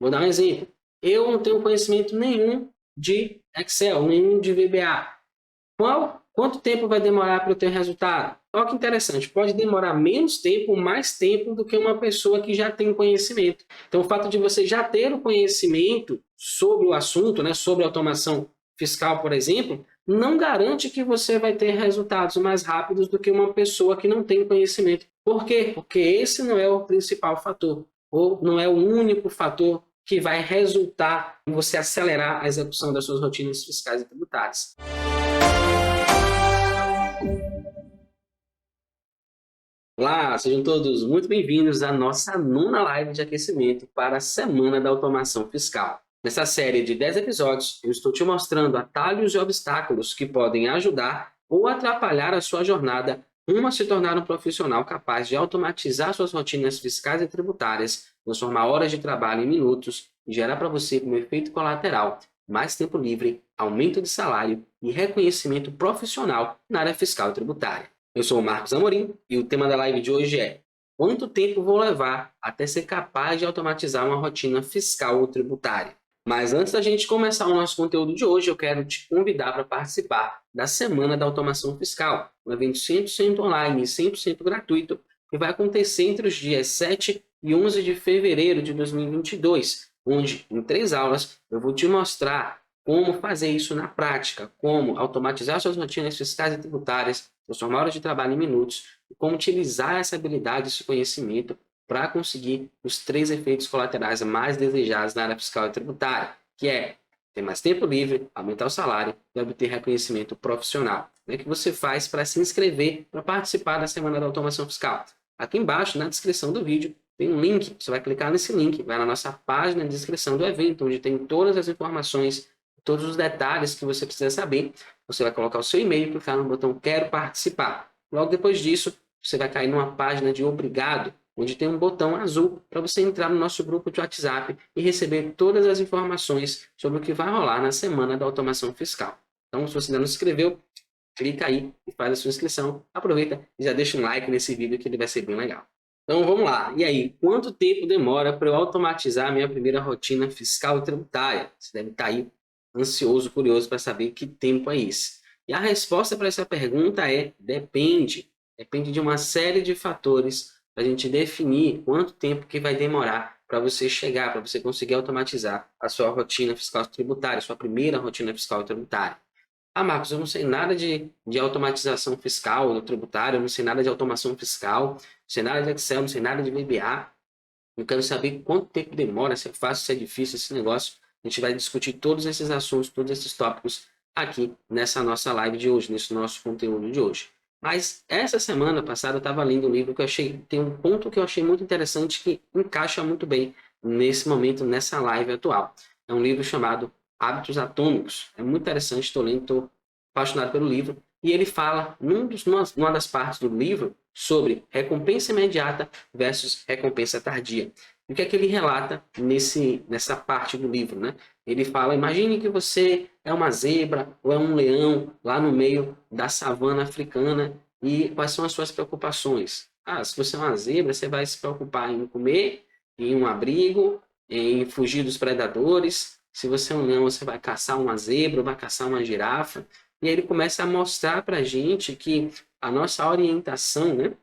Vou dar um exemplo. Eu não tenho conhecimento nenhum de Excel, nenhum de VBA. Quanto tempo vai demorar para eu ter resultado? Olha que interessante, pode demorar menos tempo, mais tempo do que uma pessoa que já tem conhecimento. Então, o fato de você já ter o conhecimento sobre o assunto, né, sobre automação fiscal, por exemplo, não garante que você vai ter resultados mais rápidos do que uma pessoa que não tem conhecimento. Por quê? Porque esse não é o principal fator, ou não é o único fator que vai resultar em você acelerar a execução das suas rotinas fiscais e tributárias. Olá, sejam todos muito bem-vindos à nossa nona live de aquecimento para a Semana da Automação Fiscal. Nessa série de 10 episódios, eu estou te mostrando atalhos e obstáculos que podem ajudar ou atrapalhar a sua jornada rumo a se tornar um profissional capaz de automatizar suas rotinas fiscais e tributárias, transformar horas de trabalho em minutos e gerar para você, como efeito colateral, mais tempo livre, aumento de salário e reconhecimento profissional na área fiscal e tributária. Eu sou o Marcos Amorim e o tema da live de hoje é: quanto tempo vou levar até ser capaz de automatizar uma rotina fiscal ou tributária? Mas antes da gente começar o nosso conteúdo de hoje, eu quero te convidar para participar da Semana da Automação Fiscal, um evento 100% online e 100% gratuito que vai acontecer entre os dias 7 e 11 de fevereiro de 2022, onde, em 3 aulas, eu vou te mostrar como fazer isso na prática, como automatizar suas rotinas fiscais e tributárias, transformar horas de trabalho em minutos, e como utilizar essa habilidade, esse conhecimento, para conseguir os 3 efeitos colaterais mais desejados na área fiscal e tributária, que é ter mais tempo livre, aumentar o salário e obter reconhecimento profissional. Como é que você faz para se inscrever para participar da Semana da Automação Fiscal? Aqui embaixo, na descrição do vídeo, tem um link, você vai clicar nesse link, vai na nossa página de inscrição do evento, onde tem todas as informações, todos os detalhes que você precisa saber. Você vai colocar o seu e-mail e clicar no botão Quero Participar. Logo depois disso, você vai cair numa página de Obrigado, onde tem um botão azul para você entrar no nosso grupo de WhatsApp e receber todas as informações sobre o que vai rolar na Semana da Automação Fiscal. Então, se você ainda não se inscreveu, clica aí e faz a sua inscrição. Aproveita e já deixa um like nesse vídeo que ele vai ser bem legal. Então vamos lá. E aí, quanto tempo demora para eu automatizar a minha primeira rotina fiscal e tributária? Você deve estar aí ansioso, curioso para saber que tempo é esse. E a resposta para essa pergunta é: depende. Depende de uma série de fatores para a gente definir quanto tempo que vai demorar para você chegar, para você conseguir automatizar a sua rotina fiscal e tributária, a sua primeira rotina fiscal e tributária. Ah, Marcos, eu não sei nada de automatização fiscal ou tributária, eu não sei nada de automação fiscal, não sei nada de Excel, não sei nada de VBA. Eu quero saber quanto tempo demora, se é fácil, se é difícil esse negócio. A gente vai discutir todos esses assuntos, todos esses tópicos aqui nessa nossa live de hoje, nesse nosso conteúdo de hoje. Mas essa semana passada eu estava lendo um livro que eu achei, tem um ponto que eu achei muito interessante que encaixa muito bem nesse momento, nessa live atual. É um livro chamado Hábitos Atômicos. É muito interessante, estou lendo, estou apaixonado pelo livro. E ele fala, numa das partes do livro, sobre recompensa imediata versus recompensa tardia. O que é que ele relata nessa parte do livro, né? Ele fala: imagine que você é uma zebra ou é um leão lá no meio da savana africana e quais são as suas preocupações? Ah, se você é uma zebra, você vai se preocupar em comer, em um abrigo, em fugir dos predadores. Se você é um leão, você vai caçar uma zebra, vai caçar uma girafa. E aí ele começa a mostrar para a gente que a nossa orientação, né?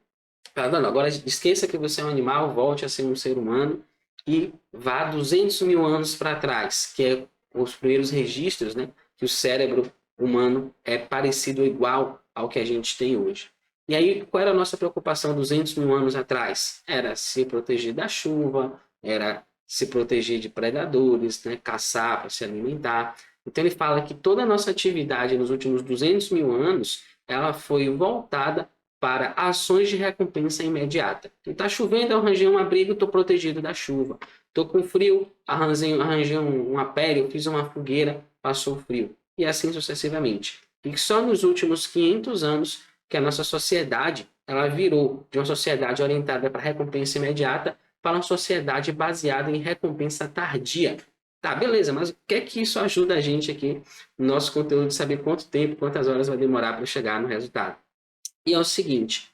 Agora esqueça que você é um animal, volte a ser um ser humano e vá 200 mil anos para trás, que é os primeiros registros, né? Que o cérebro humano é parecido ou igual ao que a gente tem hoje. E aí, qual era a nossa preocupação 200 mil anos atrás? Era se proteger da chuva, era se proteger de predadores, né? Caçar para se alimentar. Então ele fala que toda a nossa atividade nos últimos 200 mil anos, ela foi voltada para ações de recompensa imediata. Está chovendo, eu arranjei um abrigo, estou protegido da chuva. Estou com frio, arranjei uma pele, eu fiz uma fogueira, passou frio. E assim sucessivamente. E só nos últimos 500 anos que a nossa sociedade ela virou de uma sociedade orientada para recompensa imediata para uma sociedade baseada em recompensa tardia. Tá, beleza, mas o que é que isso ajuda a gente aqui no nosso conteúdo de saber quanto tempo, quantas horas vai demorar para chegar no resultado? E é o seguinte,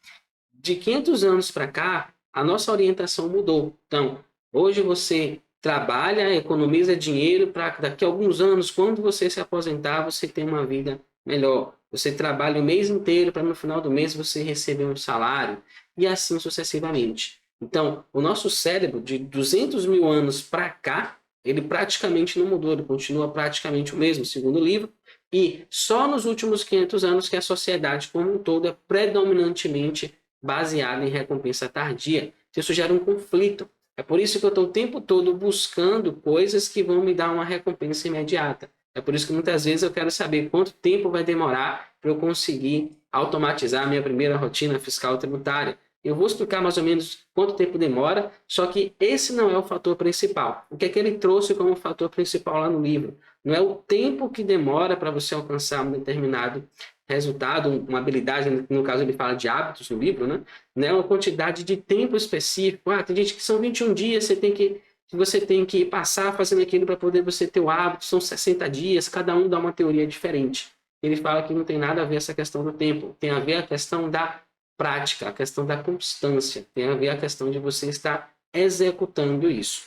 de 500 anos para cá, a nossa orientação mudou. Então, hoje você trabalha, economiza dinheiro para daqui a alguns anos, quando você se aposentar, você ter uma vida melhor. Você trabalha o mês inteiro para no final do mês você receber um salário e assim sucessivamente. Então, o nosso cérebro de 200 mil anos para cá, ele praticamente não mudou, ele continua praticamente o mesmo, segundo o livro, e só nos últimos 500 anos que a sociedade como um todo é predominantemente baseada em recompensa tardia. Isso gera um conflito. É por isso que eu estou o tempo todo buscando coisas que vão me dar uma recompensa imediata. É por isso que muitas vezes eu quero saber quanto tempo vai demorar para eu conseguir automatizar a minha primeira rotina fiscal tributária. Eu vou explicar mais ou menos quanto tempo demora, só que esse não é o fator principal. O que é que ele trouxe como fator principal lá no livro? Não é o tempo que demora para você alcançar um determinado resultado, uma habilidade, no caso ele fala de hábitos no livro, né? Não é uma quantidade de tempo específico. Tem gente que são 21 dias, você tem que passar fazendo aquilo para poder você ter o hábito, são 60 dias, cada um dá uma teoria diferente. Ele fala que não tem nada a ver essa questão do tempo, tem a ver a questão da prática, a questão da constância, tem a ver a questão de você estar executando isso.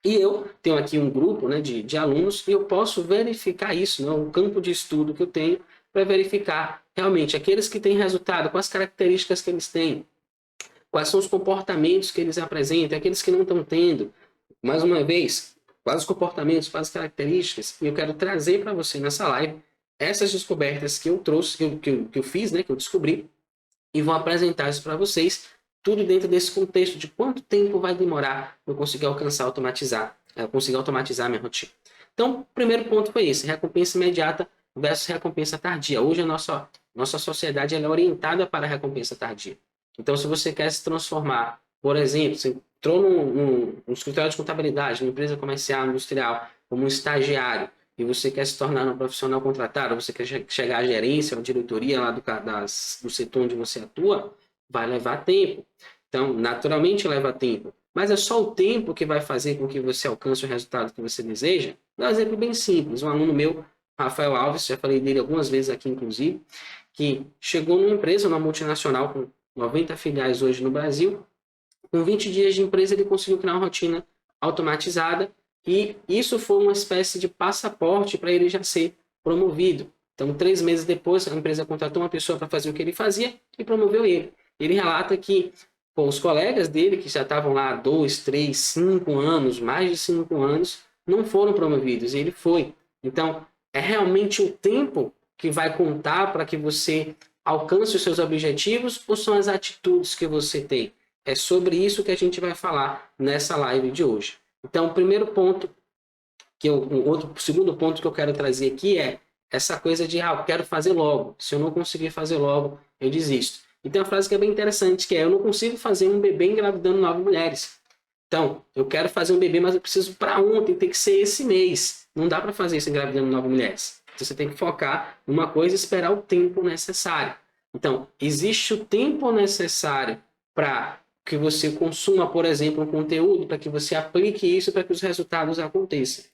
E eu tenho aqui um grupo, né, de alunos e eu posso verificar isso, né, um campo de estudo que eu tenho para verificar realmente aqueles que têm resultado, quais características que eles têm, quais são os comportamentos que eles apresentam, aqueles que não estão tendo. Mais uma vez, quais os comportamentos, quais as características, e eu quero trazer para você nessa live essas descobertas que eu trouxe, que eu fiz, né, que eu descobri, e vou apresentar isso para vocês, tudo dentro desse contexto de quanto tempo vai demorar para eu conseguir conseguir automatizar minha rotina. Então, o primeiro ponto foi esse, recompensa imediata versus recompensa tardia. Hoje a nossa sociedade ela é orientada para a recompensa tardia. Então, se você quer se transformar, por exemplo, você entrou num escritório de contabilidade, numa empresa comercial, industrial, como um estagiário, e você quer se tornar um profissional contratado, você quer chegar à gerência, à diretoria lá do setor onde você atua, vai levar tempo. Então, naturalmente leva tempo. Mas é só o tempo que vai fazer com que você alcance o resultado que você deseja? Dá um exemplo bem simples. Um aluno meu, Rafael Alves, já falei dele algumas vezes aqui, inclusive, que chegou numa empresa, uma multinacional com 90 filiais hoje no Brasil. Com 20 dias de empresa, ele conseguiu criar uma rotina automatizada e isso foi uma espécie de passaporte para ele já ser promovido. Então, 3 meses depois, a empresa contratou uma pessoa para fazer o que ele fazia e promoveu ele. Ele relata que os colegas dele, que já estavam lá há 2, 3, 5 anos, mais de 5 anos, não foram promovidos, e ele foi. Então, é realmente o tempo que vai contar para que você alcance os seus objetivos ou são as atitudes que você tem? É sobre isso que a gente vai falar nessa live de hoje. Então, o primeiro ponto, o segundo ponto que eu quero trazer aqui é essa coisa de, eu quero fazer logo. Se eu não conseguir fazer logo, eu desisto. E tem uma frase que é bem interessante, que é, eu não consigo fazer um bebê engravidando 9 mulheres. Então, eu quero fazer um bebê, mas eu preciso para ontem, tem que ser esse mês. Não dá para fazer isso engravidando 9 mulheres. Então, você tem que focar numa coisa e esperar o tempo necessário. Então, existe o tempo necessário para que você consuma, por exemplo, um conteúdo, para que você aplique isso para que os resultados aconteçam.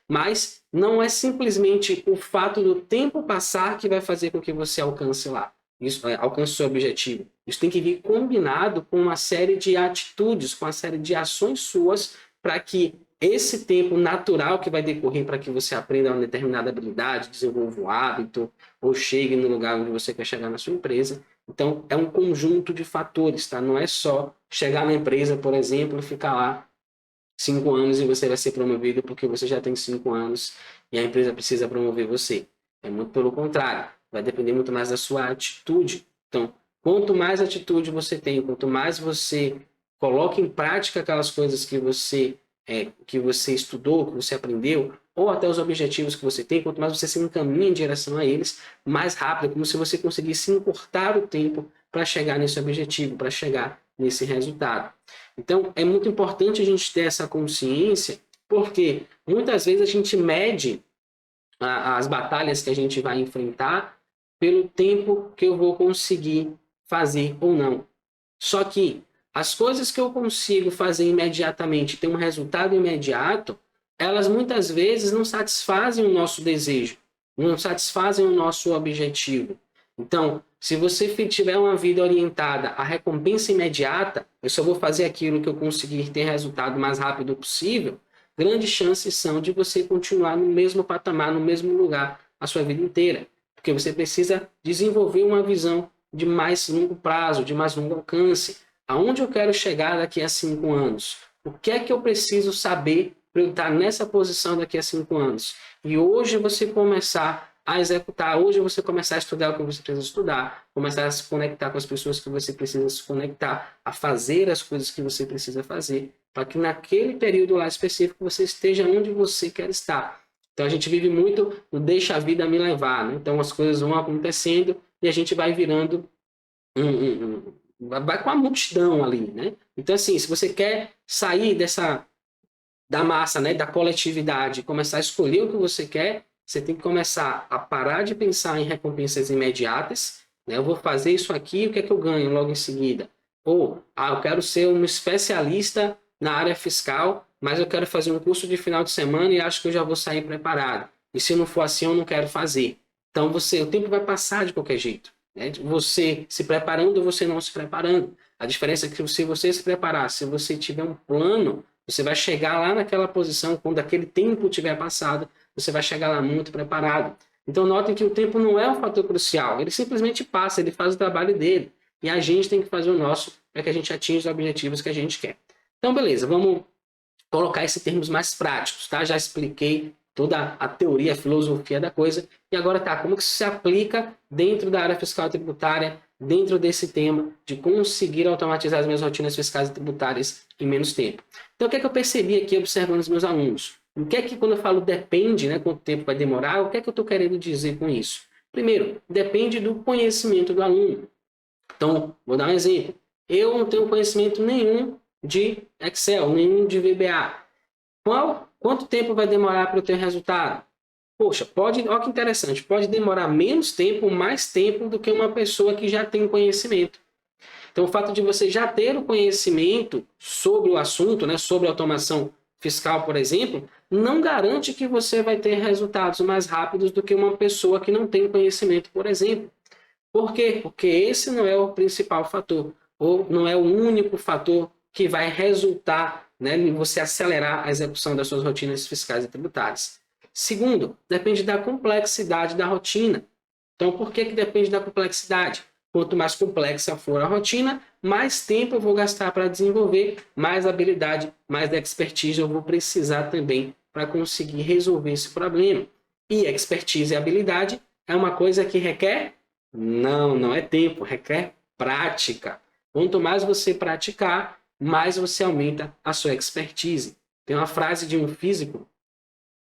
Mas não é simplesmente o fato do tempo passar que vai fazer com que você alcance lá. Isso, alcance o seu objetivo. Isso tem que vir combinado com uma série de atitudes, com uma série de ações suas para que esse tempo natural que vai decorrer para que você aprenda uma determinada habilidade, desenvolva um hábito ou chegue no lugar onde você quer chegar na sua empresa. Então, é um conjunto de fatores, tá? Não é só chegar na empresa, por exemplo, e ficar lá 5 anos e você vai ser promovido porque você já tem 5 anos e a empresa precisa promover você. É muito pelo contrário. Vai depender muito mais da sua atitude. Então, quanto mais atitude você tem, quanto mais você coloca em prática aquelas coisas que você estudou, que você aprendeu, ou até os objetivos que você tem, quanto mais você se encaminha em direção a eles, mais rápido, é como se você conseguisse encurtar o tempo para chegar nesse objetivo, para chegar nesse resultado. Então, é muito importante a gente ter essa consciência, porque muitas vezes a gente mede as batalhas que a gente vai enfrentar pelo tempo que eu vou conseguir fazer ou não. Só que as coisas que eu consigo fazer imediatamente, ter um resultado imediato, elas muitas vezes não satisfazem o nosso desejo, não satisfazem o nosso objetivo. Então, se você tiver uma vida orientada à recompensa imediata, eu só vou fazer aquilo que eu conseguir ter resultado o mais rápido possível, grandes chances são de você continuar no mesmo patamar, no mesmo lugar a sua vida inteira. Porque você precisa desenvolver uma visão de mais longo prazo, de mais longo alcance. Aonde eu quero chegar daqui a 5 anos? O que é que eu preciso saber para eu estar nessa posição daqui a 5 anos? E hoje você começar a executar, hoje você começar a estudar o que você precisa estudar, começar a se conectar com as pessoas que você precisa se conectar, a fazer as coisas que você precisa fazer, para que naquele período lá específico você esteja onde você quer estar. Então a gente vive muito no deixa a vida me levar, né? Então as coisas vão acontecendo e a gente vai virando vai com a multidão ali, né? Então assim, se você quer sair da massa, né, da coletividade, começar a escolher o que você quer, você tem que começar a parar de pensar em recompensas imediatas, né? Eu vou fazer isso aqui, o que é que eu ganho logo em seguida? Ou, eu quero ser um especialista na área fiscal, mas eu quero fazer um curso de final de semana e acho que eu já vou sair preparado. E se não for assim, eu não quero fazer. Então, o tempo vai passar de qualquer jeito, né? Você se preparando ou você não se preparando. A diferença é que se você se preparar, se você tiver um plano, você vai chegar lá naquela posição, quando aquele tempo tiver passado, você vai chegar lá muito preparado. Então notem que o tempo não é um fator crucial, ele simplesmente passa, ele faz o trabalho dele. E a gente tem que fazer o nosso para que a gente atinja os objetivos que a gente quer. Então beleza, vamos colocar esses termos mais práticos, tá? Já expliquei toda a teoria, a filosofia da coisa. E agora tá, como que isso se aplica dentro da área fiscal e tributária, dentro desse tema de conseguir automatizar as minhas rotinas fiscais e tributárias em menos tempo. Então, o que é que eu percebi aqui observando os meus alunos? O que é que, quando eu falo depende, né, quanto tempo vai demorar, o que é que eu estou querendo dizer com isso? Primeiro, depende do conhecimento do aluno. Então, vou dar um exemplo. Eu não tenho conhecimento nenhum de Excel, nenhum de VBA. Quanto tempo vai demorar para eu ter resultado? Poxa, olha que interessante, pode demorar menos tempo, mais tempo do que uma pessoa que já tem conhecimento. Então, o fato de você já ter o conhecimento sobre o assunto, né, sobre automação fiscal, por exemplo, não garante que você vai ter resultados mais rápidos do que uma pessoa que não tem conhecimento, por exemplo. Por quê? Porque esse não é o principal fator, ou não é o único fator que vai resultar, né, em você acelerar a execução das suas rotinas fiscais e tributárias. Segundo, depende da complexidade da rotina. Então, por que depende da complexidade? Quanto mais complexa for a rotina, mais tempo eu vou gastar para desenvolver, mais habilidade, mais expertise eu vou precisar também para conseguir resolver esse problema. E expertise e habilidade é uma coisa que requer? Não é tempo, requer prática. Quanto mais você praticar, mais você aumenta a sua expertise. Tem uma frase de um físico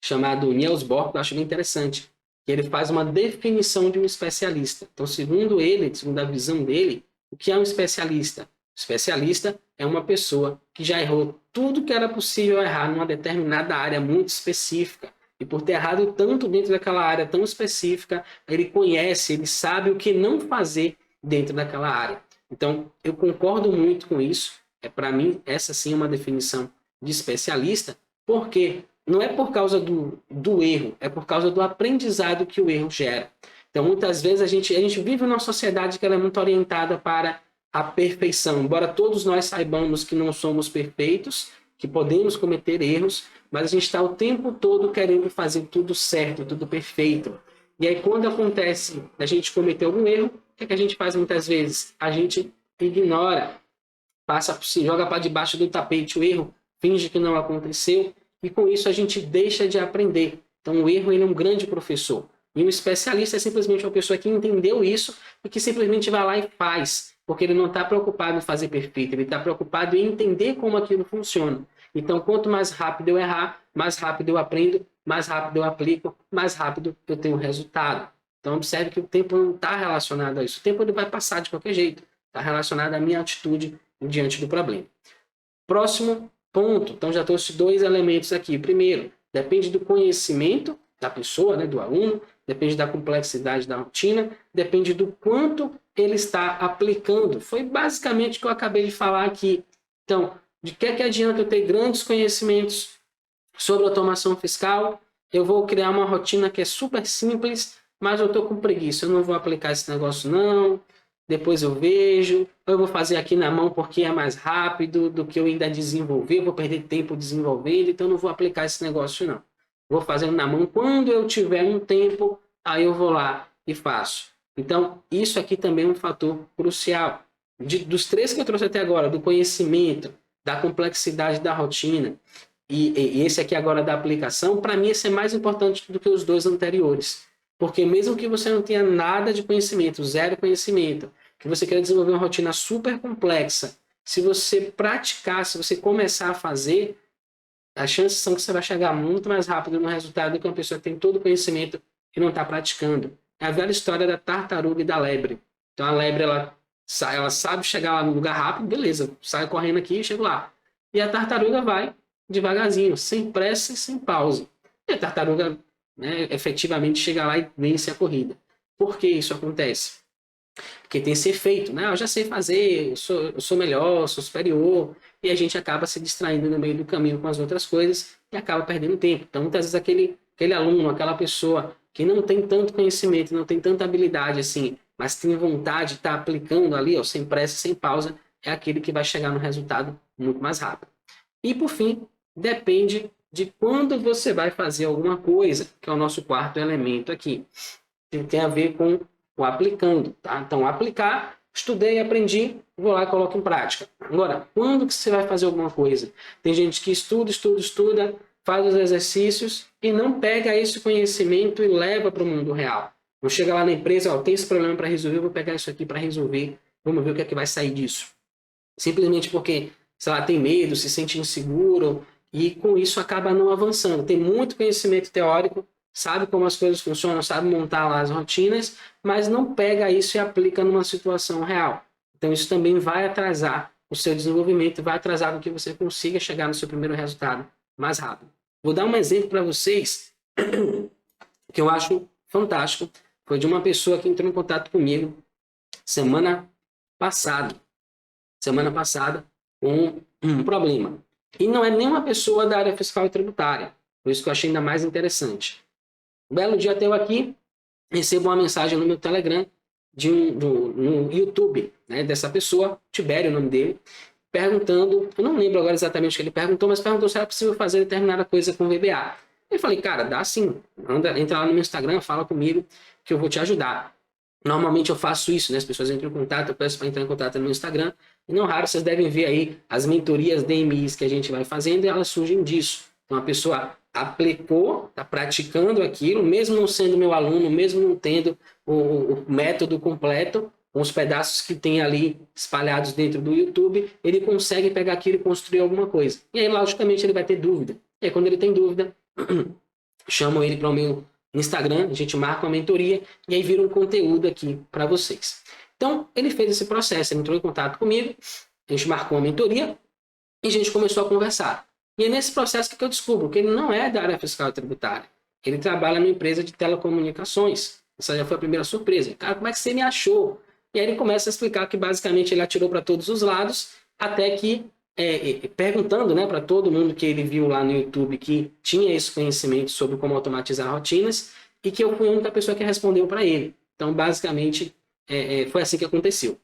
chamado Niels Bohr, que eu acho bem interessante, que ele faz uma definição de um especialista. Então, segundo ele, segundo a visão dele, o que é um especialista? O especialista é uma pessoa que já errou tudo que era possível errar numa determinada área muito específica. E por ter errado tanto dentro daquela área tão específica, ele conhece, ele sabe o que não fazer dentro daquela área. Então, eu concordo muito com isso. Para mim, essa sim é uma definição de especialista, porque não é por causa do erro, é por causa do aprendizado que o erro gera. Então, muitas vezes, a gente vive numa sociedade que ela é muito orientada para a perfeição. Embora todos nós saibamos que não somos perfeitos, que podemos cometer erros, mas a gente está o tempo todo querendo fazer tudo certo, tudo perfeito. E aí, quando acontece a gente cometer algum erro, o que a gente faz muitas vezes? A gente ignora, joga para debaixo do tapete o erro, finge que não aconteceu, e com isso a gente deixa de aprender. Então o erro ele é um grande professor. E um especialista é simplesmente uma pessoa que entendeu isso e que simplesmente vai lá e faz. Porque ele não está preocupado em fazer perfeito, ele está preocupado em entender como aquilo funciona. Então quanto mais rápido eu errar, mais rápido eu aprendo, mais rápido eu aplico, mais rápido eu tenho resultado. Então observe que o tempo não está relacionado a isso. O tempo ele vai passar de qualquer jeito. Está relacionado à minha atitude diante do problema. Próximo ponto. Então, já trouxe 2 elementos aqui. Primeiro, depende do conhecimento da pessoa, né, do aluno, depende da complexidade da rotina, depende do quanto ele está aplicando. Foi basicamente o que eu acabei de falar aqui. Então, de que adianta eu ter grandes conhecimentos sobre automação fiscal? Eu vou criar uma rotina que é super simples, mas eu estou com preguiça. Eu não vou aplicar esse negócio, não. depois eu vejo, ou eu vou fazer aqui na mão porque é mais rápido do que eu ainda desenvolver, vou perder tempo desenvolvendo, então não vou aplicar esse negócio não. Vou fazendo na mão, quando eu tiver um tempo, aí eu vou lá e faço. Então, isso aqui também é um fator crucial. Dos três que eu trouxe até agora, do conhecimento, da complexidade da rotina, e esse aqui agora da aplicação, para mim esse é mais importante do que os dois anteriores. Porque mesmo que você não tenha nada de conhecimento, zero conhecimento, que você queira desenvolver uma rotina super complexa, se você praticar, se você começar a fazer, as chances são que você vai chegar muito mais rápido no resultado do que uma pessoa que tem todo o conhecimento e não está praticando. É a velha história da tartaruga e da lebre. Então a lebre, ela sabe chegar lá no lugar rápido, beleza, sai correndo aqui e chega lá. E a tartaruga vai devagarzinho, sem pressa e sem pausa. E a tartaruga, né, efetivamente chega lá e vence a corrida. Por que isso acontece? Porque tem esse efeito, né? Eu já sei fazer, eu sou melhor, sou superior, e a gente acaba se distraindo no meio do caminho com as outras coisas e acaba perdendo tempo. Então, muitas vezes, aquele aluno, aquela pessoa que não tem tanto conhecimento, não tem tanta habilidade assim, mas tem vontade de estar aplicando ali, ó, sem pressa, sem pausa, é aquele que vai chegar no resultado muito mais rápido. E, por fim, depende de quando você vai fazer alguma coisa, que é o nosso quarto elemento aqui. Tem a ver com o aplicando, tá? Então, aplicar, estudei, aprendi, vou lá e coloco em prática. Agora, quando que você vai fazer alguma coisa? Tem gente que estuda, faz os exercícios e não pega esse conhecimento e leva para o mundo real. Não chega lá na empresa, ó, tem esse problema para resolver, eu vou pegar isso aqui para resolver, vamos ver o que é que vai sair disso. Simplesmente porque, sei lá, tem medo, se sente inseguro e com isso acaba não avançando. Tem muito conhecimento teórico, sabe como as coisas funcionam, sabe montar lá as rotinas, mas não pega isso e aplica numa situação real. Então isso também vai atrasar o seu desenvolvimento, vai atrasar com que você consiga chegar no seu primeiro resultado mais rápido. Vou dar um exemplo para vocês que eu acho fantástico. Foi de uma pessoa que entrou em contato comigo semana passada com um problema. E não é nenhuma pessoa da área fiscal e tributária. Por isso que eu achei ainda mais interessante. Um belo dia até eu aqui, recebo uma mensagem no meu Telegram no YouTube, né, dessa pessoa, Tibério, o nome dele, perguntando, eu não lembro agora exatamente o que ele perguntou, mas perguntou se era possível fazer determinada coisa com VBA. Eu falei, cara, dá sim. Entra lá no meu Instagram, fala comigo que eu vou te ajudar. Normalmente eu faço isso, né? As pessoas entram em contato, eu peço para entrar em contato no meu Instagram. E não raro, vocês devem ver aí as mentorias DMIs que a gente vai fazendo e elas surgem disso. Então a pessoa aplicou, está praticando aquilo, mesmo não sendo meu aluno, mesmo não tendo o método completo, com os pedaços que tem ali espalhados dentro do YouTube, ele consegue pegar aquilo e construir alguma coisa. E aí, logicamente, ele vai ter dúvida. E aí, quando ele tem dúvida, chamo ele para o meu Instagram, a gente marca uma mentoria e aí vira um conteúdo aqui para vocês. Então, ele fez esse processo, ele entrou em contato comigo, a gente marcou uma mentoria e a gente começou a conversar. E é nesse processo que eu descubro que ele não é da área fiscal e tributária. Ele trabalha numa empresa de telecomunicações. Essa já foi a primeira surpresa. Cara, como é que você me achou? E aí ele começa a explicar que basicamente ele atirou para todos os lados, até que, perguntando, né, para todo mundo que ele viu lá no YouTube que tinha esse conhecimento sobre como automatizar rotinas, e que eu fui a única pessoa que respondeu para ele. Então, basicamente, foi assim que aconteceu.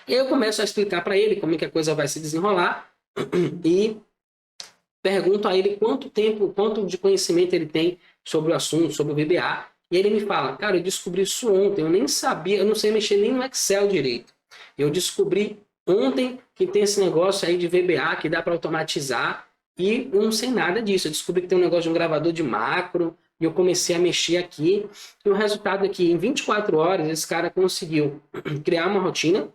E aí eu começo a explicar para ele como é que a coisa vai se desenrolar e pergunto a ele quanto de conhecimento ele tem sobre o assunto, sobre o VBA. E ele me fala, cara, eu descobri isso ontem, eu nem sabia, eu não sei mexer nem no Excel direito. Eu descobri ontem que tem esse negócio aí de VBA que dá para automatizar e eu não sei nada disso. Eu descobri que tem um negócio de um gravador de macro e eu comecei a mexer aqui. E o resultado é que em 24 horas esse cara conseguiu criar uma rotina.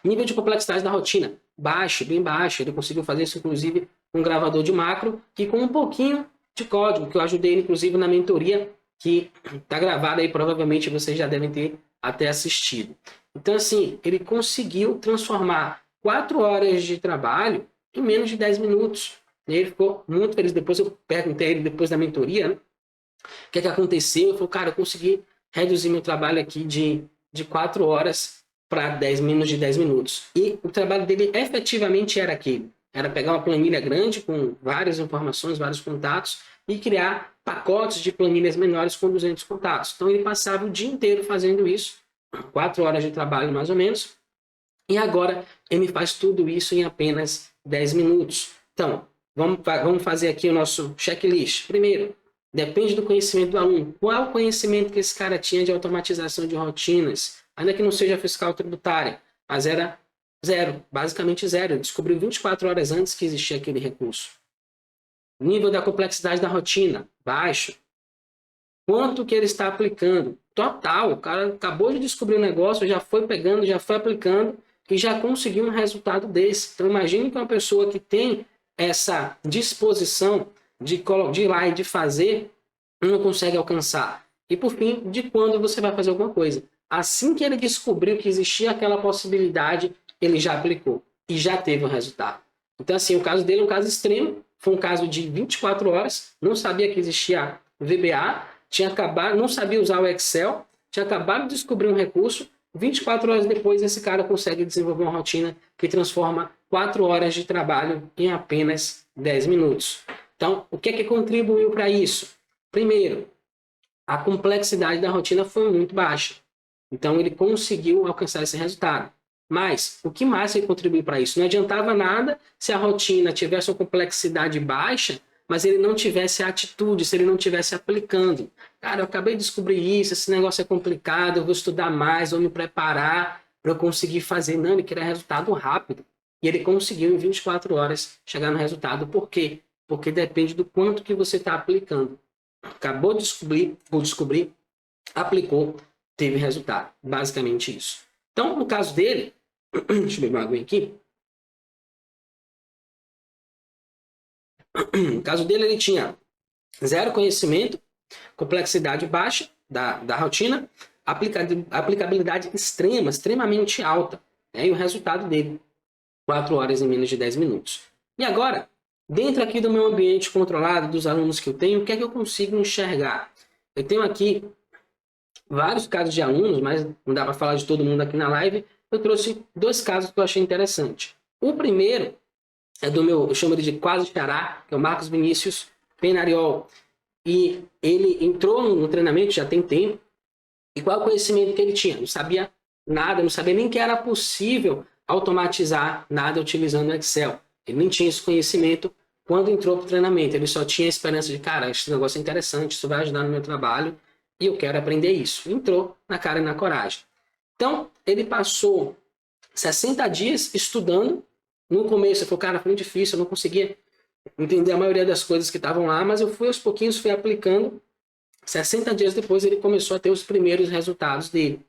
Nível de complexidade da rotina, baixo, bem baixo. Ele conseguiu fazer isso, inclusive, com um gravador de macro e com um pouquinho de código, que eu ajudei, inclusive, na mentoria, que está gravada aí, provavelmente vocês já devem ter até assistido. Então, assim, ele conseguiu transformar 4 horas de trabalho em menos de 10 minutos. E ele ficou muito feliz. Depois eu perguntei a ele, depois da mentoria, né, o que é que aconteceu. Ele falou, cara, eu consegui reduzir meu trabalho aqui de 4 horas para menos de 10 minutos. E o trabalho dele efetivamente era aquele. Era pegar uma planilha grande com várias informações, vários contatos e criar pacotes de planilhas menores com 200 contatos. Então ele passava o dia inteiro fazendo isso 4 horas de trabalho mais ou menos, e agora ele faz tudo isso em apenas 10 minutos. Então, vamos fazer aqui o nosso checklist. Primeiro, depende do conhecimento do aluno. Qual é o conhecimento que esse cara tinha de automatização de rotinas? Ainda que não seja fiscal tributária, mas era zero, basicamente zero. Ele descobriu 24 horas antes que existia aquele recurso. Nível da complexidade da rotina, baixo. Quanto que ele está aplicando? Total, o cara acabou de descobrir o negócio, já foi pegando, já foi aplicando e já conseguiu um resultado desse. Então imagine que uma pessoa que tem essa disposição de ir lá e de fazer, não consegue alcançar. E por fim, de quando você vai fazer alguma coisa. Assim que ele descobriu que existia aquela possibilidade, ele já aplicou e já teve o resultado. Então assim, o caso dele é um caso extremo, foi um caso de 24 horas, não sabia que existia VBA, tinha acabado, não sabia usar o Excel, tinha acabado de descobrir um recurso, 24 horas depois esse cara consegue desenvolver uma rotina que transforma 4 horas de trabalho em apenas 10 minutos. Então, o que é que contribuiu para isso? Primeiro, a complexidade da rotina foi muito baixa. Então, ele conseguiu alcançar esse resultado. Mas, o que mais ele contribuiu para isso? Não adiantava nada se a rotina tivesse uma complexidade baixa, mas ele não tivesse atitude, se ele não tivesse aplicando. Cara, eu acabei de descobrir isso, esse negócio é complicado, eu vou estudar mais, vou me preparar para eu conseguir fazer. Não, ele queria resultado rápido. E ele conseguiu, em 24 horas, chegar no resultado. Por quê? Porque depende do quanto que você está aplicando. Acabou de descobrir, aplicou, teve resultado. Basicamente isso. Então, no caso dele, deixa eu beber uma água aqui. No caso dele, ele tinha zero conhecimento, complexidade baixa da rotina, aplicabilidade extrema, extremamente alta. Né? E o resultado dele, 4 horas em menos de 10 minutos. E agora, dentro aqui do meu ambiente controlado, dos alunos que eu tenho, o que é que eu consigo enxergar? Eu tenho aqui vários casos de alunos, mas não dá para falar de todo mundo aqui na live. Eu trouxe 2 casos que eu achei interessante. O primeiro é do meu, eu chamo ele de quase xará, que é o Marcos Vinícius Penariol. E ele entrou no treinamento já tem tempo. E qual é o conhecimento que ele tinha? Não sabia nada, não sabia nem que era possível automatizar nada utilizando o Excel. Ele nem tinha esse conhecimento quando entrou para o treinamento. Ele só tinha a esperança de, cara, esse negócio é interessante, isso vai ajudar no meu trabalho e eu quero aprender isso. Entrou na cara e na coragem. Então, ele passou 60 dias estudando. No começo, eu falei, cara, foi muito difícil, eu não conseguia entender a maioria das coisas que estavam lá, mas eu fui aos pouquinhos, fui aplicando. 60 dias depois, ele começou a ter os primeiros resultados dele.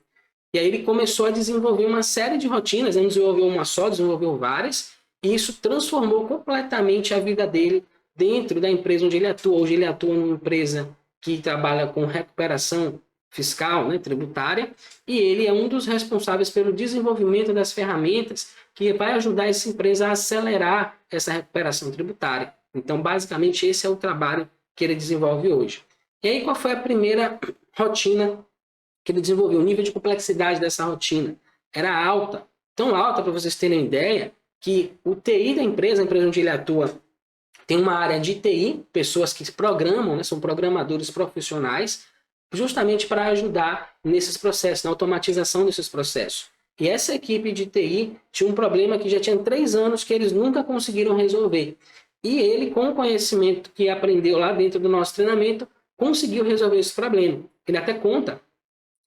E aí ele começou a desenvolver uma série de rotinas, ele não desenvolveu uma só, desenvolveu várias, e isso transformou completamente a vida dele dentro da empresa onde ele atua. Hoje ele atua numa empresa que trabalha com recuperação fiscal, né, tributária, e ele é um dos responsáveis pelo desenvolvimento das ferramentas que vai ajudar essa empresa a acelerar essa recuperação tributária. Então, basicamente, esse é o trabalho que ele desenvolve hoje. E aí, qual foi a primeira rotina que ele desenvolveu? O nível de complexidade dessa rotina era alta. Tão alta, para vocês terem ideia, que o TI da empresa, a empresa onde ele atua, tem uma área de TI, pessoas que programam, né, são programadores profissionais, justamente para ajudar nesses processos, na automatização desses processos. E essa equipe de TI tinha um problema que já tinha 3 anos que eles nunca conseguiram resolver. E ele, com o conhecimento que aprendeu lá dentro do nosso treinamento, conseguiu resolver esse problema. Ele até conta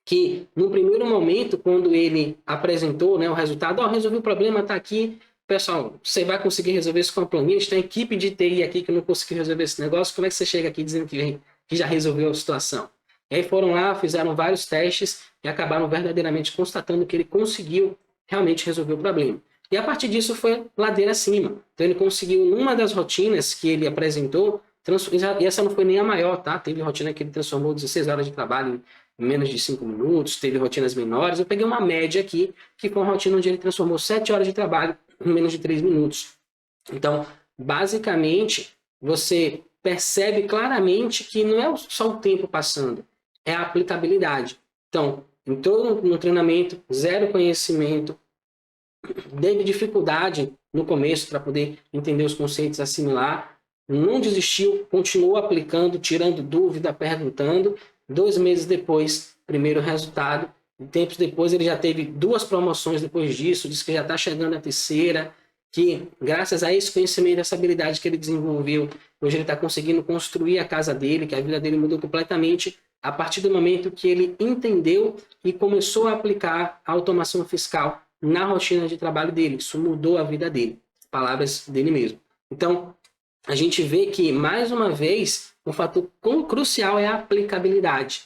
que, no primeiro momento, quando ele apresentou, né, o resultado, resolvi o problema, está aqui, pessoal, você vai conseguir resolver isso com a planilha, tem equipe de TI aqui que não conseguiu resolver esse negócio, como é que você chega aqui dizendo que já resolveu a situação? E aí foram lá, fizeram vários testes e acabaram verdadeiramente constatando que ele conseguiu realmente resolver o problema. E a partir disso foi ladeira acima. Então ele conseguiu, numa das rotinas que ele apresentou, e essa não foi nem a maior, tá? Teve rotina que ele transformou 16 horas de trabalho em menos de 5 minutos, teve rotinas menores. Eu peguei uma média aqui, que foi uma rotina onde ele transformou 7 horas de trabalho em menos de 3 minutos. Então, basicamente, você percebe claramente que não é só o tempo passando, é a aplicabilidade. Então, entrou no treinamento, zero conhecimento, teve dificuldade no começo para poder entender os conceitos, assimilar, não desistiu, continuou aplicando, tirando dúvida, perguntando. 2 meses depois, primeiro resultado, tempos depois ele já teve 2 promoções depois disso, diz que já está chegando a terceira, que graças a esse conhecimento, essa habilidade que ele desenvolveu, hoje ele está conseguindo construir a casa dele, que a vida dele mudou completamente a partir do momento que ele entendeu e começou a aplicar a automação fiscal na rotina de trabalho dele. Isso mudou a vida dele. Palavras dele mesmo. Então, a gente vê que, mais uma vez, um fator crucial é a aplicabilidade.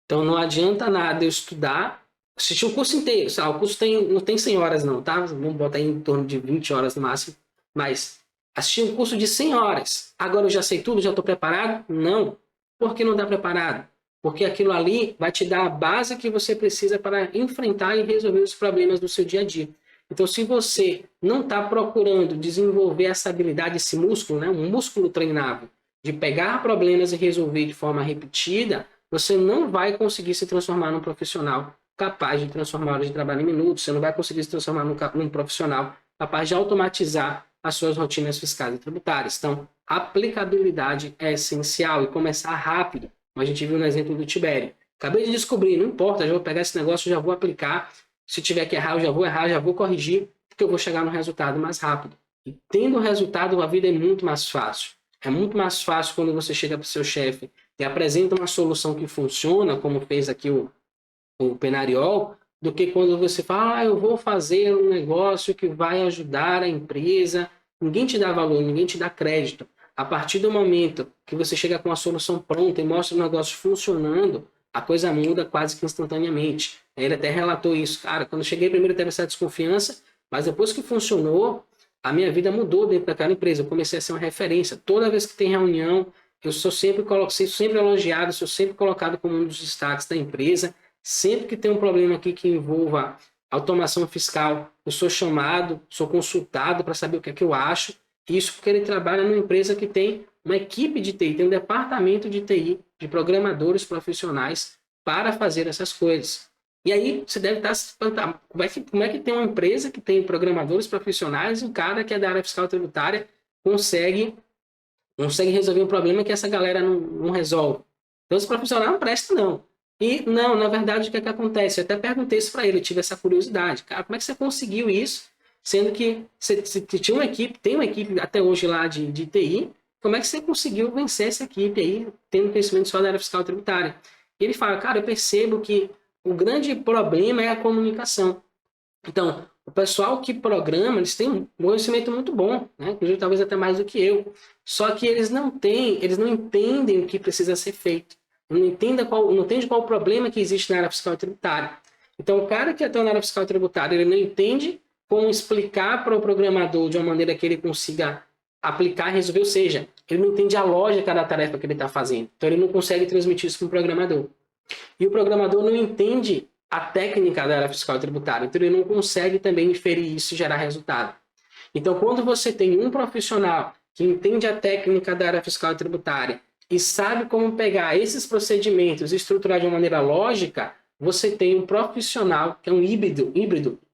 Então, não adianta nada eu estudar, assistir o curso inteiro. O curso não tem 100 horas não, tá? Vamos botar aí em torno de 20 horas no máximo. Mas assistir um curso de 100 horas. Agora eu já sei tudo, já estou preparado? Não. Por que não está preparado? Porque aquilo ali vai te dar a base que você precisa para enfrentar e resolver os problemas do seu dia a dia. Então, se você não está procurando desenvolver essa habilidade, esse músculo, né, um músculo treinável, de pegar problemas e resolver de forma repetida, você não vai conseguir se transformar num profissional capaz de transformar horas de trabalho em minutos, você não vai conseguir se transformar num profissional capaz de automatizar as suas rotinas fiscais e tributárias. Então, aplicabilidade é essencial e começar rápido. Como a gente viu no exemplo do Tibério. Acabei de descobrir, não importa, já vou pegar esse negócio, já vou aplicar. Se tiver que errar, eu já vou errar, já vou corrigir, porque eu vou chegar no resultado mais rápido. E tendo o resultado, a vida é muito mais fácil. É muito mais fácil quando você chega para o seu chefe e apresenta uma solução que funciona, como fez aqui o Penariol, do que quando você fala, eu vou fazer um negócio que vai ajudar a empresa. Ninguém te dá valor, ninguém te dá crédito. A partir do momento que você chega com a solução pronta e mostra o negócio funcionando, a coisa muda quase que instantaneamente. Ele até relatou isso. Cara, quando eu cheguei primeiro teve essa desconfiança, mas depois que funcionou, a minha vida mudou dentro daquela empresa. Eu comecei a ser uma referência. Toda vez que tem reunião, eu sou sempre elogiado, sou sempre colocado como um dos destaques da empresa. Sempre que tem um problema aqui que envolva automação fiscal, eu sou chamado, sou consultado para saber o que é que eu acho. Isso porque ele trabalha numa empresa que tem uma equipe de TI, tem um departamento de TI, de programadores profissionais para fazer essas coisas. E aí você deve estar se perguntando, como é que tem uma empresa que tem programadores profissionais e um cara que é da área fiscal tributária consegue resolver um problema que essa galera não resolve. Então, esse profissional não presta, não. E, não, na verdade, o que é que acontece? Eu até perguntei isso para ele, eu tive essa curiosidade. Cara, como é que você conseguiu isso? Sendo que você tinha uma equipe, tem uma equipe até hoje lá de TI, como é que você conseguiu vencer essa equipe aí, tendo conhecimento só da área fiscal tributária? E ele fala, cara, eu percebo que o grande problema é a comunicação. Então, o pessoal que programa, eles têm um conhecimento muito bom, né? Inclusive talvez até mais do que eu. Só que eles não entendem o que precisa ser feito. Não entendem qual o problema que existe na área fiscal e tributária. Então, o cara que atua na área fiscal e tributária, ele não entende como explicar para o programador de uma maneira que ele consiga aplicar e resolver, ou seja, ele não entende a lógica da tarefa que ele está fazendo. Então, ele não consegue transmitir isso para o programador. E o programador não entende a técnica da área fiscal e tributária, então ele não consegue também inferir isso e gerar resultado. Então, quando você tem um profissional que entende a técnica da área fiscal e tributária e sabe como pegar esses procedimentos e estruturar de uma maneira lógica, você tem um profissional que é um híbrido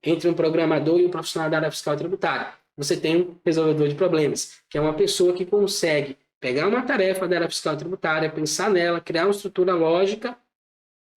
entre um programador e um profissional da área fiscal e tributária. Você tem um resolvedor de problemas, que é uma pessoa que consegue pegar uma tarefa da área fiscal e tributária, pensar nela, criar uma estrutura lógica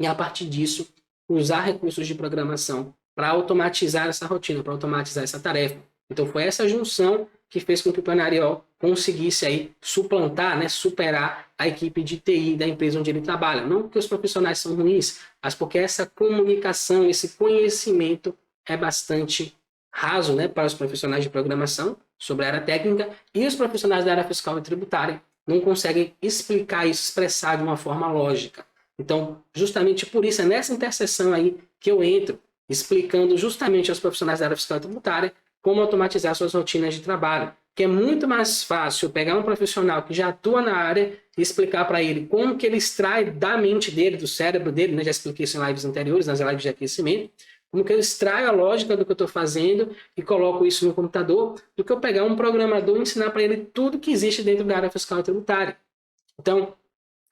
e, a partir disso, usar recursos de programação para automatizar essa rotina, para automatizar essa tarefa. Então, foi essa junção que fez com que o Penariol conseguisse aí suplantar, né, superar a equipe de TI da empresa onde ele trabalha. Não porque os profissionais são ruins, mas porque essa comunicação, esse conhecimento é bastante raso, né, para os profissionais de programação sobre a área técnica, e os profissionais da área fiscal e tributária não conseguem explicar isso, expressar de uma forma lógica. Então, justamente por isso, é nessa interseção aí que eu entro, explicando justamente aos profissionais da área fiscal e tributária como automatizar suas rotinas de trabalho. Que é muito mais fácil pegar um profissional que já atua na área e explicar para ele como que ele extrai da mente dele, do cérebro dele, né? Já expliquei isso em lives anteriores, nas lives de aquecimento, como que eu extraio a lógica do que eu estou fazendo e coloco isso no computador, do que eu pegar um programador e ensinar para ele tudo que existe dentro da área fiscal e tributária. Então,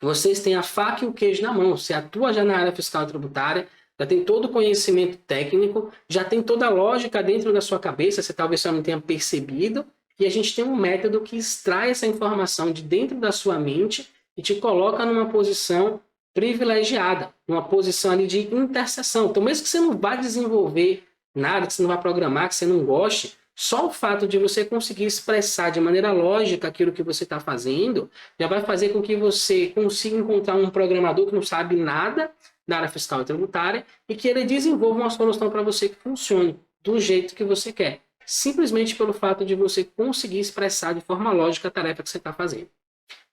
vocês têm a faca e o queijo na mão. Você atua já na área fiscal e tributária, já tem todo o conhecimento técnico, já tem toda a lógica dentro da sua cabeça, você talvez só não tenha percebido, e a gente tem um método que extrai essa informação de dentro da sua mente e te coloca numa posição privilegiada, numa posição ali de interseção. Então, mesmo que você não vá desenvolver nada, que você não vá programar, que você não goste, só o fato de você conseguir expressar de maneira lógica aquilo que você está fazendo, já vai fazer com que você consiga encontrar um programador que não sabe nada da área fiscal e tributária e que ele desenvolva uma solução para você que funcione do jeito que você quer. Simplesmente pelo fato de você conseguir expressar de forma lógica a tarefa que você está fazendo.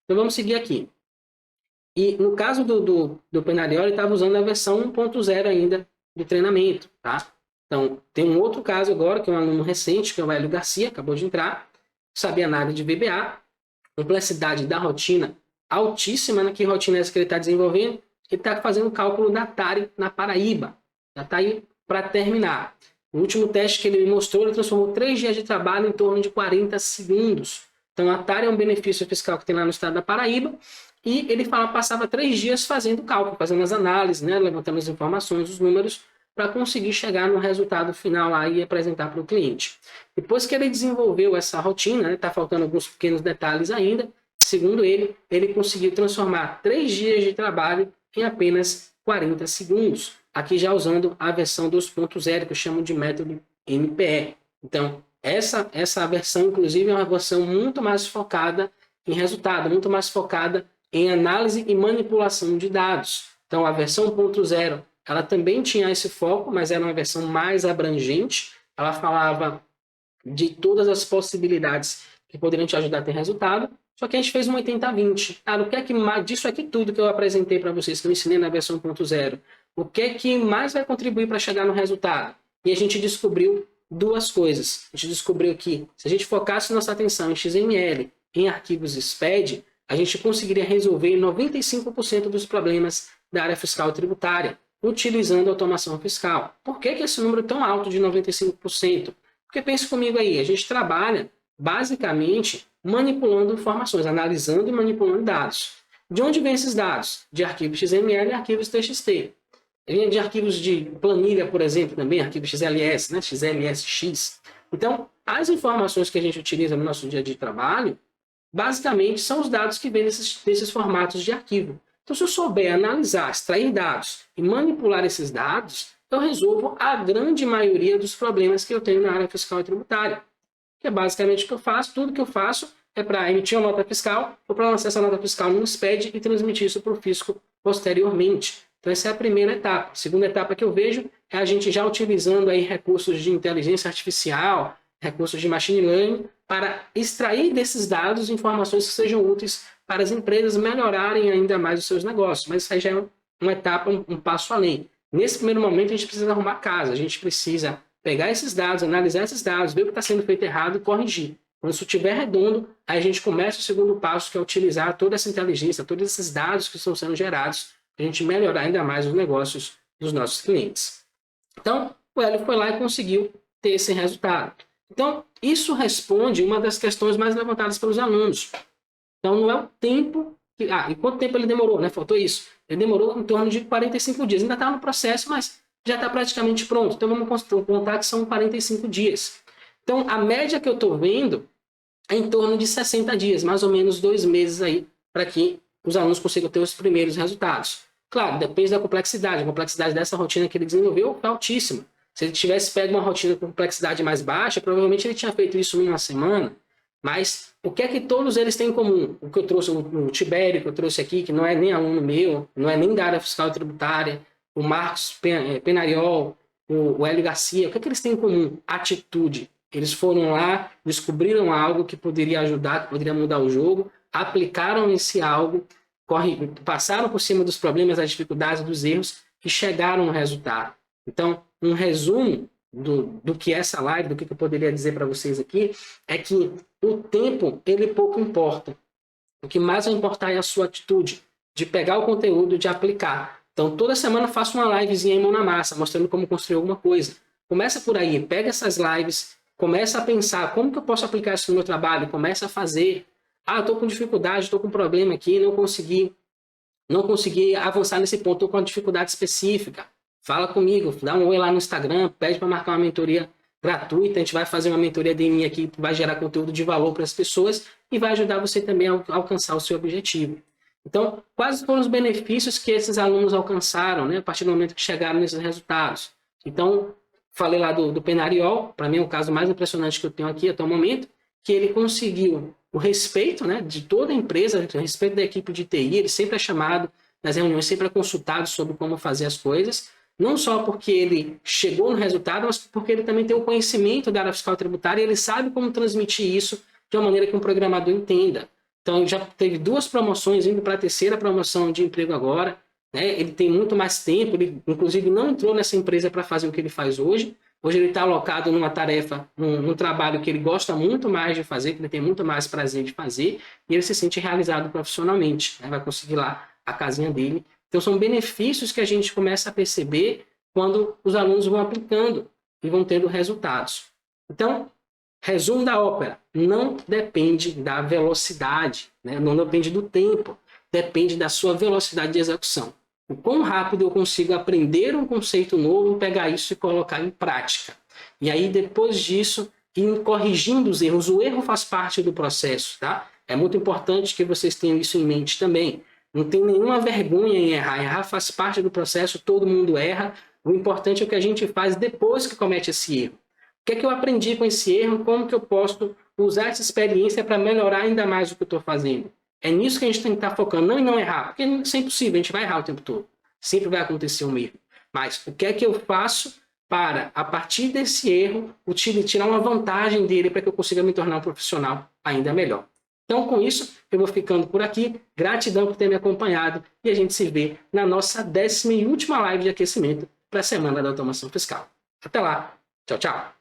Então vamos seguir aqui. E no caso do Penariol, ele estava usando a versão 1.0 ainda do treinamento, tá? Então, tem um outro caso agora, que é um aluno recente, que é o Hélio Garcia, acabou de entrar, sabia nada de VBA, complexidade da rotina altíssima, né? Que rotina é essa que ele está desenvolvendo? Ele está fazendo cálculo da TARI na Paraíba. Já está aí para terminar. O último teste que ele me mostrou, ele transformou 3 dias de trabalho em torno de 40 segundos. Então, a TARI é um benefício fiscal que tem lá no estado da Paraíba, e ele passava 3 dias fazendo cálculo, fazendo as análises, né? Levantando as informações, os números, para conseguir chegar no resultado final lá e apresentar para o cliente. Depois que ele desenvolveu essa rotina, está faltando alguns pequenos detalhes ainda, segundo ele conseguiu transformar 3 dias de trabalho em apenas 40 segundos. Aqui já usando a versão 2.0, que eu chamo de método MPE. Então, essa versão, inclusive, é uma versão muito mais focada em resultado, muito mais focada em análise e manipulação de dados. Então, a versão 1.0, ela também tinha esse foco, mas era uma versão mais abrangente. Ela falava de todas as possibilidades que poderiam te ajudar a ter resultado. Só que a gente fez um 80-20. O que é que mais disso aqui tudo que eu apresentei para vocês, que eu ensinei na versão 1.0, o que é que mais vai contribuir para chegar no resultado? E a gente descobriu 2 coisas. A gente descobriu que se a gente focasse nossa atenção em XML, em arquivos SPED, a gente conseguiria resolver 95% dos problemas da área fiscal e tributária, utilizando automação fiscal. Por que esse número é tão alto de 95%? Porque pense comigo aí, a gente trabalha basicamente manipulando informações, analisando e manipulando dados. De onde vêm esses dados? De arquivos XML e arquivos TXT. Vem de arquivos de planilha, por exemplo, também, arquivos XLS, né? XLSX. Então, as informações que a gente utiliza no nosso dia a dia de trabalho, basicamente, são os dados que vêm desses formatos de arquivo. Então, se eu souber analisar, extrair dados e manipular esses dados, eu resolvo a grande maioria dos problemas que eu tenho na área fiscal e tributária. Que é basicamente o que eu faço. Tudo que eu faço é para emitir uma nota fiscal ou para lançar essa nota fiscal no SPED e transmitir isso para o fisco posteriormente. Então, essa é a primeira etapa. A segunda etapa que eu vejo é a gente já utilizando aí recursos de inteligência artificial, recursos de machine learning, para extrair desses dados informações que sejam úteis para as empresas melhorarem ainda mais os seus negócios. Mas isso aí já é uma etapa, um passo além. Nesse primeiro momento, a gente precisa arrumar casa, a gente precisa pegar esses dados, analisar esses dados, ver o que está sendo feito errado e corrigir. Quando isso estiver redondo, aí a gente começa o segundo passo, que é utilizar toda essa inteligência, todos esses dados que estão sendo gerados, para a gente melhorar ainda mais os negócios dos nossos clientes. Então, o Hélio foi lá e conseguiu ter esse resultado. Então, isso responde uma das questões mais levantadas pelos alunos. Então, não é o tempo... e quanto tempo ele demorou, né? Faltou isso. Ele demorou em torno de 45 dias. Ainda está no processo, mas já está praticamente pronto. Então, vamos contar que são 45 dias. Então, a média que eu estou vendo é em torno de 60 dias, mais ou menos 2 meses aí, para que os alunos consigam ter os primeiros resultados. Claro, depende da complexidade. A complexidade dessa rotina que ele desenvolveu é altíssima. Se ele tivesse pego uma rotina com complexidade mais baixa, provavelmente ele tinha feito isso em uma semana. Mas o que é que todos eles têm em comum? O que eu trouxe, o Tibério, que eu trouxe aqui, que não é nem aluno meu, não é nem da área fiscal e tributária, o Marcos Penariol, o Hélio Garcia, o que é que eles têm em comum? Atitude. Eles foram lá, descobriram algo que poderia ajudar, que poderia mudar o jogo, aplicaram esse algo, passaram por cima dos problemas, das dificuldades, dos erros e chegaram no resultado. Então, um resumo do que é essa live, do que eu poderia dizer para vocês aqui, é que o tempo, ele pouco importa. O que mais vai importar é a sua atitude, de pegar o conteúdo, de aplicar. Então, toda semana faço uma livezinha em mão na massa, mostrando como construir alguma coisa. Começa por aí, pega essas lives, começa a pensar, como que eu posso aplicar isso no meu trabalho? Começa a fazer. Eu estou com dificuldade, estou com problema aqui, não consegui avançar nesse ponto, estou com uma dificuldade específica. Fala comigo, dá um oi lá no Instagram, pede para marcar uma mentoria gratuita, a gente vai fazer uma mentoria DMI aqui que vai gerar conteúdo de valor para as pessoas e vai ajudar você também a alcançar o seu objetivo. Então, quais foram os benefícios que esses alunos alcançaram, né, a partir do momento que chegaram nesses resultados? Então, falei lá do Penariol, para mim é o caso mais impressionante que eu tenho aqui até o momento, que ele conseguiu o respeito, né, de toda a empresa, o respeito da equipe de TI, ele sempre é chamado nas reuniões, sempre é consultado sobre como fazer as coisas, não só porque ele chegou no resultado, mas porque ele também tem o conhecimento da área fiscal tributária e ele sabe como transmitir isso de uma maneira que um programador entenda. Então, já teve 2 promoções, indo para a 3ª promoção de emprego agora, né? Ele tem muito mais tempo, ele inclusive não entrou nessa empresa para fazer o que ele faz hoje. Hoje ele está alocado numa tarefa, num trabalho que ele gosta muito mais de fazer, que ele tem muito mais prazer de fazer, e ele se sente realizado profissionalmente, né? Vai conseguir lá a casinha dele. Então, são benefícios que a gente começa a perceber quando os alunos vão aplicando e vão tendo resultados. Então, resumo da ópera, não depende da velocidade, né? Não depende do tempo, depende da sua velocidade de execução. O quão rápido eu consigo aprender um conceito novo, pegar isso e colocar em prática. E aí, depois disso, ir corrigindo os erros. O erro faz parte do processo, tá? É muito importante que vocês tenham isso em mente também. Não tem nenhuma vergonha em errar. Errar faz parte do processo, todo mundo erra. O importante é o que a gente faz depois que comete esse erro. O que é que eu aprendi com esse erro? Como que eu posso usar essa experiência para melhorar ainda mais o que eu estou fazendo? É nisso que a gente tem que estar focando, não em não errar, porque isso é impossível, a gente vai errar o tempo todo. Sempre vai acontecer um erro. Mas o que é que eu faço para, a partir desse erro, tirar uma vantagem dele para que eu consiga me tornar um profissional ainda melhor? Então, com isso, eu vou ficando por aqui. Gratidão por ter me acompanhado e a gente se vê na nossa 10ª e última live de aquecimento para a Semana da Automação Fiscal. Até lá. Tchau, tchau.